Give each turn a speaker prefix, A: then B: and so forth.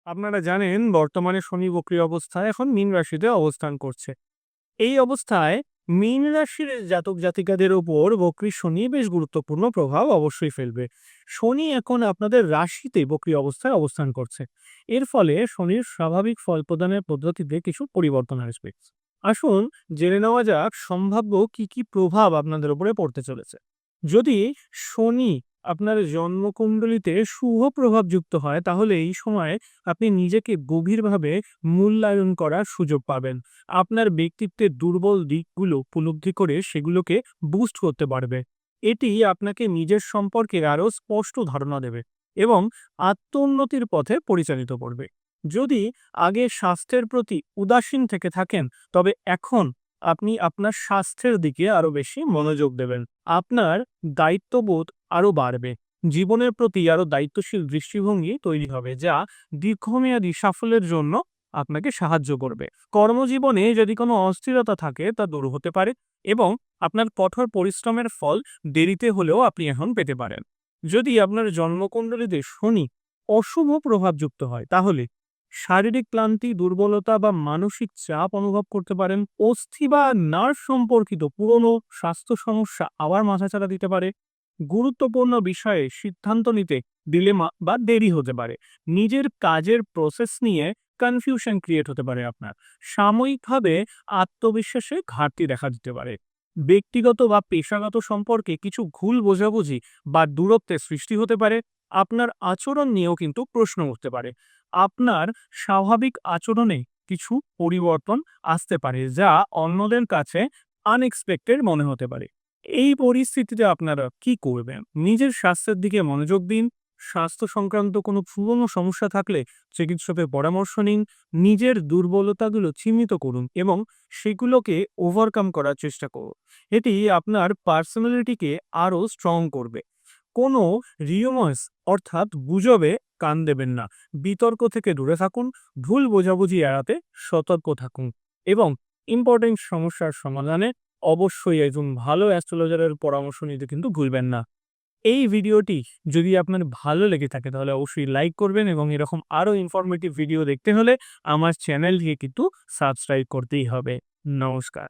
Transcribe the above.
A: আপনারা জানেন বর্তমানে শনি বক্রী অবস্থায় এখন মীন রাশিতে অবস্থান করছে। এই অবস্থায় মীন রাশির জাতক জাতিকাদের উপর বক্রী শনি বেশ গুরুত্বপূর্ণ প্রভাব অবশ্যই ফেলবে। শনি এখন আপনাদের রাশিতে বক্রী অবস্থায় অবস্থান করছে। এর ফলে শনির স্বাভাবিক ফল প্রদানের পদ্ধতিতে কিছু পরিবর্তন আসবে। আসুন জেনে নেওয়া যাক সম্ভাব্য কি কি প্রভাব আপনাদের উপরে পড়তে চলেছে। যদি শনি আপনার জন্মকুণ্ডলিতে শুভ প্রভাব যুক্ত হয়, তাহলে এই সময় আপনি নিজেকে গভীরভাবে মূল্যায়ন করার সুযোগ পাবেন। আপনার ব্যক্তিত্বের দুর্বল দিকগুলো উপলব্ধি করে সেগুলোকে বুস্ট করতে পারবে। এটি আপনাকে নিজের সম্পর্কে আরও স্পষ্ট ধারণা দেবে এবং আত্মোন্নতির পথে পরিচালিত করবে। যদি আগে স্বাস্থ্যের প্রতি উদাসীন থেকে থাকেন, তবে এখন আপনি আপনার স্বাস্থ্যের দিকে আরো বেশি মনোযোগ দেবেন। আপনার দায়িত্ববোধ আরো বাড়বে। জীবনের প্রতি আরো দায়িত্বশীল দৃষ্টিভঙ্গি তৈরি হবে, যা দীর্ঘমেয়াদী সাফল্যের জন্য আপনাকে সাহায্য করবে। কর্মজীবনে যদি কোনো অস্থিরতা থাকে তা দূর হতে পারে এবং আপনার কঠোর পরিশ্রমের ফল দেরিতে হলেও আপনি এখন পেতে পারেন। যদি আপনার জন্মকুণ্ডলীতে শনি অশুভ প্রভাবযুক্ত হয়, তাহলে শারীরিক ক্লান্তি, দুর্বলতা বা মানসিক চাপ অনুভব করতে পারেন। অস্থি বা নার্ভ সম্পর্কিত পুরনো স্বাস্থ্য সমস্যা আবার মাথাচাড়া দিতে পারে। গুরুত্বপূর্ণ বিষয়ে সিদ্ধান্ত নিতে ডিলেমা বা দেরি হতে পারে। নিজের কাজের প্রসেস নিয়ে কনফিউশন ক্রিয়েট হতে পারে আপনার। সাময়িকভাবে আত্মবিশ্বাসে ঘাটতি দেখা দিতে পারে। ব্যক্তিগত বা পেশাগত সম্পর্কে কিছু ভুল বোঝাবুঝি বা দূরত্বের সৃষ্টি হতে পারে। আপনার আচরণ নিয়েও কিন্তু প্রশ্ন উঠতে পারে। আপনার স্বাভাবিক আচরণে কিছু পরিবর্তন আসতে পারে, যা অন্যদের কাছে আনএক্সপেক্টেড মনে হতে পারে। এই পরিস্থিতিতে আপনারা কি করবেন? নিজের স্বাস্থ্যের দিকে মনোযোগ দিন। স্বাস্থ্য সংক্রান্ত কোনো পুরনো সমস্যা থাকলে চিকিৎসকের পরামর্শ নিন। নিজের দুর্বলতাগুলো চিহ্নিত করুন এবং সেগুলোকে ওভারকাম করার চেষ্টা করুন। এটি আপনার পার্সোনালিটিকে আরও স্ট্রং করবে। কোনো রিউমার্স অর্থাৎ গুজবে কান দেবেন না। বিতর্ক থেকে দূরে থাকুন। ভুল বোঝাবুঝি এড়াতে সতর্ক থাকুন এবং ইম্পর্টেন্ট সমস্যার সমাধানে অবশ্যই একজন ভালো অ্যাস্ট্রোলজারের পরামর্শ নিতে কিন্তু ভুলবেন না। এই ভিডিওটি যদি আপনার ভালো লেগে থাকে, তাহলে অবশ্যই লাইক করবেন এবং এরকম আরও ইনফরমেটিভ ভিডিও দেখতে হলে আমার চ্যানেলটিকে কিন্তু সাবস্ক্রাইব করতেই হবে। নমস্কার।